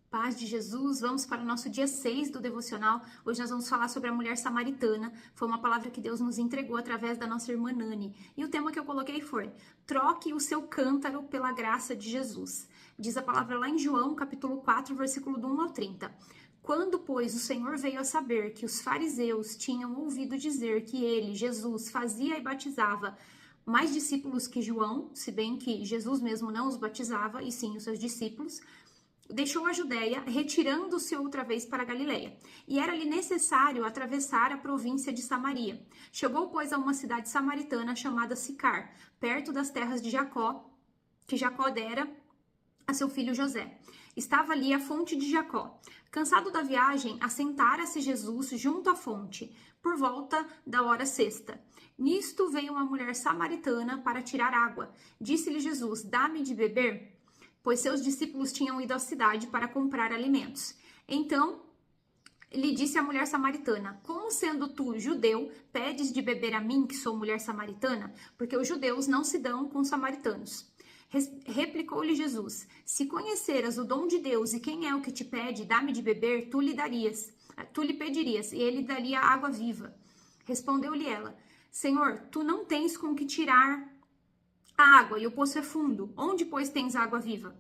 Paz de Jesus, vamos para o nosso dia 6 do devocional. Hoje nós vamos falar sobre a mulher samaritana. Foi uma palavra que Deus nos entregou através da nossa irmã Nani. E o tema que eu coloquei foi: troque o seu cântaro pela graça de Jesus. Diz a palavra lá em João, capítulo 4, versículo do 1 ao 30. Quando, pois, o Senhor veio a saber que os fariseus tinham ouvido dizer que ele, Jesus, fazia e batizava mais discípulos que João, se bem que Jesus mesmo não os batizava, e sim os seus discípulos, deixou a Judéia, retirando-se outra vez para a Galileia. E era-lhe necessário atravessar a província de Samaria. Chegou, pois, a uma cidade samaritana chamada Sicar, perto das terras de Jacó, que Jacó dera a seu filho José. Estava ali a fonte de Jacó. Cansado da viagem, assentara-se Jesus junto à fonte, por volta da hora sexta. Nisto veio uma mulher samaritana para tirar água. Disse-lhe Jesus: dá-me de beber, pois seus discípulos tinham ido à cidade para comprar alimentos. Então lhe disse a mulher samaritana: como sendo tu judeu, pedes de beber a mim, que sou mulher samaritana? Porque os judeus não se dão com os samaritanos. Replicou-lhe Jesus: se conheceras o dom de Deus e quem é o que te pede, dá-me de beber, tu lhe pedirias, e ele daria água viva. Respondeu-lhe ela: Senhor, tu não tens com que tirar a água, e o poço é fundo. Onde, pois, tens água viva?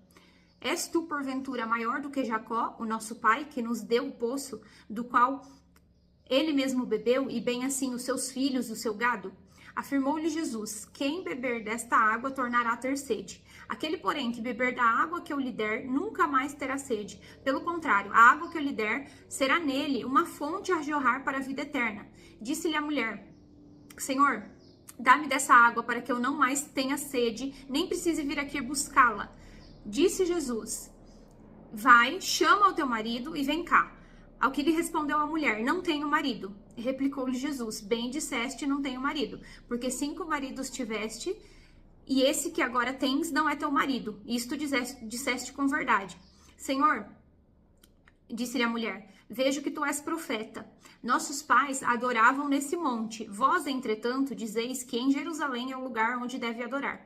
És tu, porventura, maior do que Jacó, o nosso pai, que nos deu o poço, do qual ele mesmo bebeu, e bem assim os seus filhos e o seu gado? Afirmou-lhe Jesus: quem beber desta água tornará a ter sede. Aquele, porém, que beber da água que eu lhe der, nunca mais terá sede. Pelo contrário, a água que eu lhe der será nele uma fonte a jorrar para a vida eterna. Disse-lhe a mulher: Senhor, dá-me dessa água para que eu não mais tenha sede, nem precise vir aqui buscá-la. Disse Jesus: vai, chama o teu marido e vem cá. Ao que lhe respondeu a mulher: não tenho marido. Replicou-lhe Jesus: bem disseste, não tenho marido, porque 5 maridos tiveste, e esse que agora tens não é teu marido. Isto disseste com verdade. Senhor, disse-lhe a mulher, vejo que tu és profeta. Nossos pais adoravam nesse monte. Vós, entretanto, dizeis que em Jerusalém é o lugar onde deve adorar.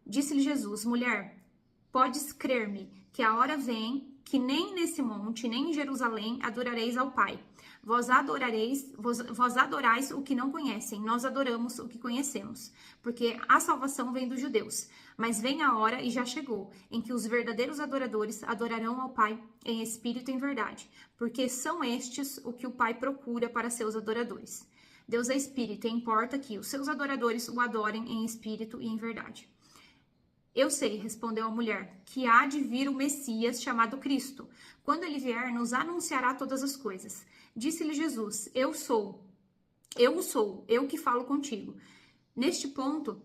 Disse-lhe Jesus: mulher, podes crer-me que a hora vem que nem nesse monte, nem em Jerusalém adorareis ao Pai. Vós adorais o que não conhecem, nós adoramos o que conhecemos, porque a salvação vem dos judeus. Mas vem a hora, e já chegou, em que os verdadeiros adoradores adorarão ao Pai em espírito e em verdade, porque são estes o que o Pai procura para seus adoradores. Deus é espírito, e importa que os seus adoradores o adorem em espírito e em verdade. Eu sei, respondeu a mulher, que há de vir o Messias, chamado Cristo. Quando ele vier, nos anunciará todas as coisas. Disse-lhe Jesus: eu que falo contigo. Neste ponto,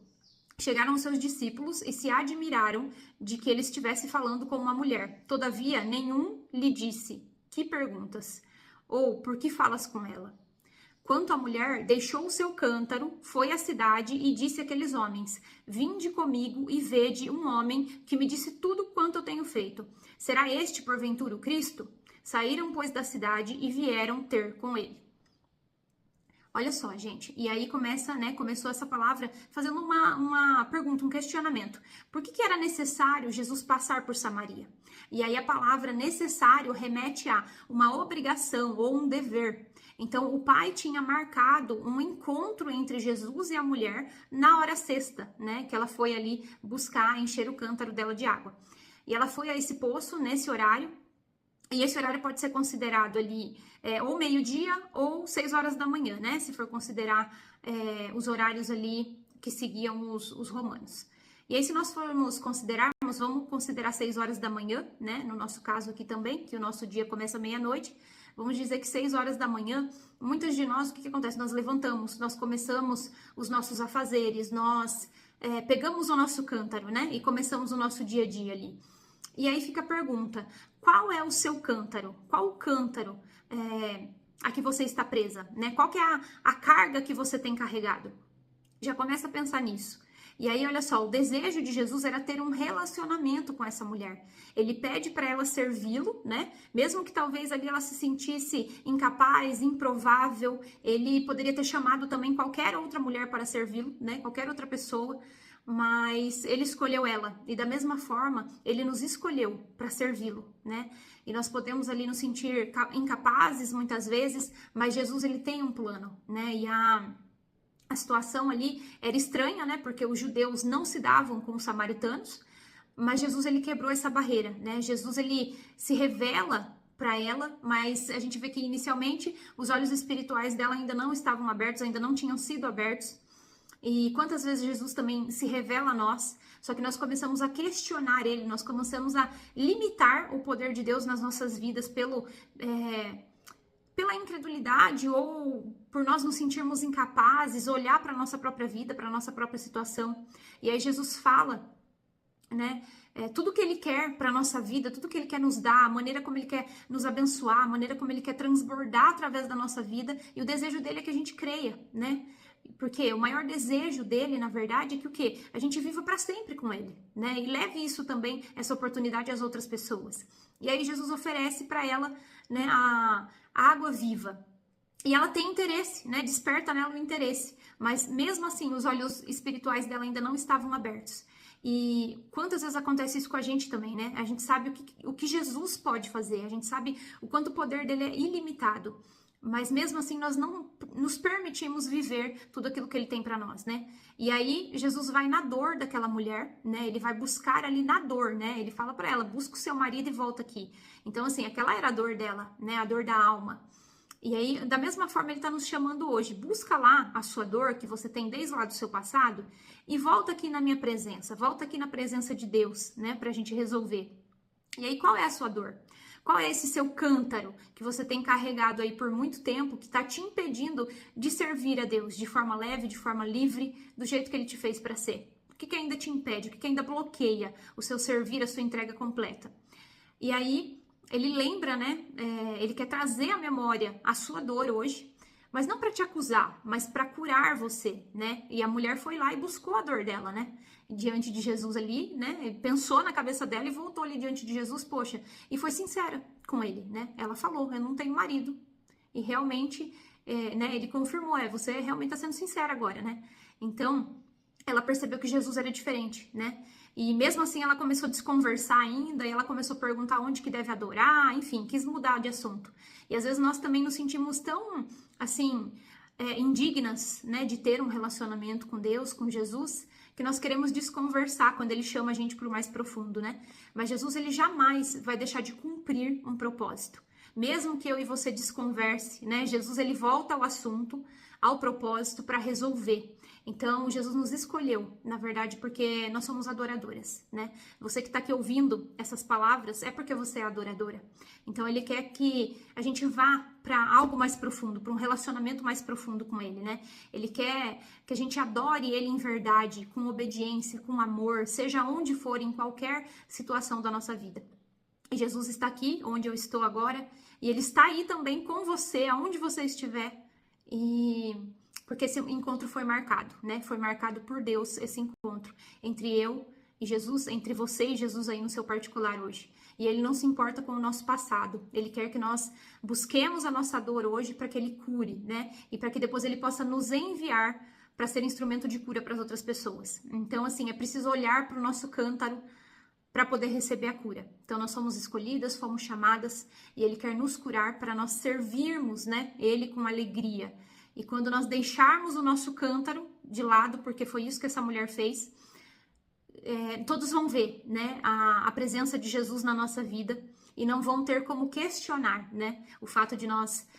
chegaram os seus discípulos e se admiraram de que ele estivesse falando com uma mulher. Todavia, nenhum lhe disse: que perguntas? Ou por que falas com ela? Quanto à mulher, deixou o seu cântaro, foi à cidade e disse àqueles homens: vinde comigo e vede um homem que me disse tudo quanto eu tenho feito. Será este, porventura, o Cristo? Saíram, pois, da cidade e vieram ter com ele. Olha só, gente, e aí começou essa palavra fazendo uma pergunta, um questionamento. Por que era necessário Jesus passar por Samaria? E aí a palavra necessário remete a uma obrigação ou um dever. Então, o pai tinha marcado um encontro entre Jesus e a mulher na hora sexta, né? Que ela foi ali buscar, encher o cântaro dela de água. E ela foi a esse poço nesse horário. E esse horário pode ser considerado ali ou meio-dia ou 6 horas da manhã, né? Se for considerar os horários ali que seguiam os romanos. E aí, se nós formos considerarmos, vamos considerar 6 horas da manhã, né? No nosso caso aqui também, que o nosso dia começa meia-noite. Vamos dizer que 6 horas da manhã, muitas de nós, o que acontece? Nós levantamos, nós começamos os nossos afazeres, nós pegamos o nosso cântaro, né? E começamos o nosso dia a dia ali. E aí fica a pergunta: qual é o seu cântaro? Qual o cântaro a que você está presa, né? Qual que é a carga que você tem carregado? Já começa a pensar nisso. E aí, olha só, o desejo de Jesus era ter um relacionamento com essa mulher. Ele pede para ela servi-lo, né? Mesmo que talvez ali ela se sentisse incapaz, improvável, ele poderia ter chamado também qualquer outra mulher para servi-lo, né? Qualquer outra pessoa. mas ele escolheu ela, e da mesma forma, ele nos escolheu para servi-lo, né? E nós podemos ali nos sentir incapazes muitas vezes, mas Jesus, ele tem um plano, né? E a situação ali era estranha, né? Porque os judeus não se davam com os samaritanos, mas Jesus, ele quebrou essa barreira, né? Jesus, ele se revela para ela, mas a gente vê que inicialmente os olhos espirituais dela ainda não estavam abertos, ainda não tinham sido abertos. E quantas vezes Jesus também se revela a nós, só que nós começamos a questionar ele, nós começamos a limitar o poder de Deus nas nossas vidas pela incredulidade ou por nós nos sentirmos incapazes, olhar para a nossa própria vida, para a nossa própria situação. E aí Jesus fala, né? Tudo que ele quer para a nossa vida, tudo que ele quer nos dar, a maneira como ele quer nos abençoar, a maneira como ele quer transbordar através da nossa vida, e o desejo dele é que a gente creia, né? Porque o maior desejo dele, na verdade, é que o quê? A gente viva para sempre com ele, né? E leve isso também, essa oportunidade às outras pessoas. E aí Jesus oferece para ela, né, a água viva. E ela tem interesse, né? Desperta nela o interesse. Mas mesmo assim, os olhos espirituais dela ainda não estavam abertos. E quantas vezes acontece isso com a gente também, né? A gente sabe o que Jesus pode fazer, a gente sabe o quanto o poder dele é ilimitado. Mas mesmo assim, nós não nos permitimos viver tudo aquilo que ele tem para nós, né? E aí, Jesus vai na dor daquela mulher, né? Ele vai buscar ali na dor, né? Ele fala para ela, busca o seu marido e volta aqui. Então, assim, aquela era a dor dela, né? A dor da alma. E aí, da mesma forma, ele está nos chamando hoje. Busca lá a sua dor que você tem desde lá do seu passado e volta aqui na minha presença. Volta aqui na presença de Deus, né? Pra gente resolver. E aí, qual é a sua dor? Qual é esse seu cântaro que você tem carregado aí por muito tempo, que está te impedindo de servir a Deus de forma leve, de forma livre, do jeito que ele te fez para ser? O que ainda te impede? O que ainda bloqueia o seu servir, a sua entrega completa? E aí, ele lembra, né? Ele quer trazer à memória a sua dor hoje, mas não para te acusar, mas para curar você, né? E a mulher foi lá e buscou a dor dela, né? Diante de Jesus ali, né? Pensou na cabeça dela e voltou ali diante de Jesus, poxa, e foi sincera com ele, né? Ela falou, eu não tenho marido. E realmente, né? Ele confirmou, você realmente está sendo sincera agora, né? Então, ela percebeu que Jesus era diferente, né? E mesmo assim ela começou a desconversar ainda, e ela começou a perguntar onde que deve adorar, enfim, quis mudar de assunto. E às vezes nós também nos sentimos tão, assim, indignas, né, de ter um relacionamento com Deus, com Jesus, que nós queremos desconversar quando ele chama a gente para o mais profundo, né? Mas Jesus, ele jamais vai deixar de cumprir um propósito. Mesmo que eu e você desconverse, né? Jesus, ele volta ao assunto, ao propósito para resolver. Então, Jesus nos escolheu, na verdade, porque nós somos adoradoras, né? Você que está aqui ouvindo essas palavras é porque você é adoradora. Então, ele quer que a gente vá para algo mais profundo, para um relacionamento mais profundo com ele, né? Ele quer que a gente adore ele em verdade, com obediência, com amor, seja onde for, em qualquer situação da nossa vida. E Jesus está aqui, onde eu estou agora, e ele está aí também com você, aonde você estiver. E porque esse encontro foi marcado, né? Foi marcado por Deus, esse encontro entre eu e Jesus, entre você e Jesus aí no seu particular hoje. E ele não se importa com o nosso passado. Ele quer que nós busquemos a nossa dor hoje para que ele cure, né? E para que depois ele possa nos enviar para ser instrumento de cura para as outras pessoas. Então, assim, é preciso olhar para o nosso cântaro para poder receber a cura. Então, nós somos escolhidas, fomos chamadas, e ele quer nos curar para nós servirmos, né? Ele com alegria. E quando nós deixarmos o nosso cântaro de lado, porque foi isso que essa mulher fez, todos vão ver, né, a presença de Jesus na nossa vida e não vão ter como questionar, né, o fato de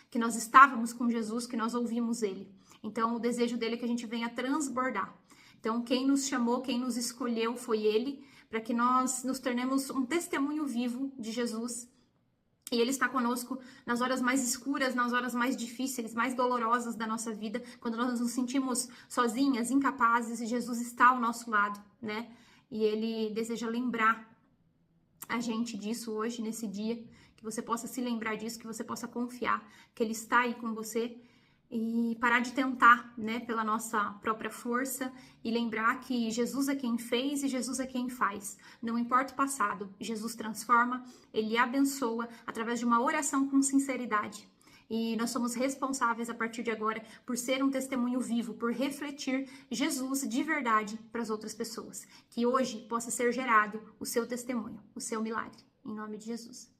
que nós estávamos com Jesus, que nós ouvimos ele. Então, o desejo dele é que a gente venha transbordar. Então, quem nos chamou, quem nos escolheu foi ele, para que nós nos tornemos um testemunho vivo de Jesus. E ele está conosco nas horas mais escuras, nas horas mais difíceis, mais dolorosas da nossa vida, quando nós nos sentimos sozinhas, incapazes, e Jesus está ao nosso lado, né? E ele deseja lembrar a gente disso hoje, nesse dia, que você possa se lembrar disso, que você possa confiar que ele está aí com você e parar de tentar, né, pela nossa própria força e lembrar que Jesus é quem fez e Jesus é quem faz. Não importa o passado, Jesus transforma, ele abençoa através de uma oração com sinceridade. E nós somos responsáveis a partir de agora por ser um testemunho vivo, por refletir Jesus de verdade para as outras pessoas. Que hoje possa ser gerado o seu testemunho, o seu milagre. Em nome de Jesus.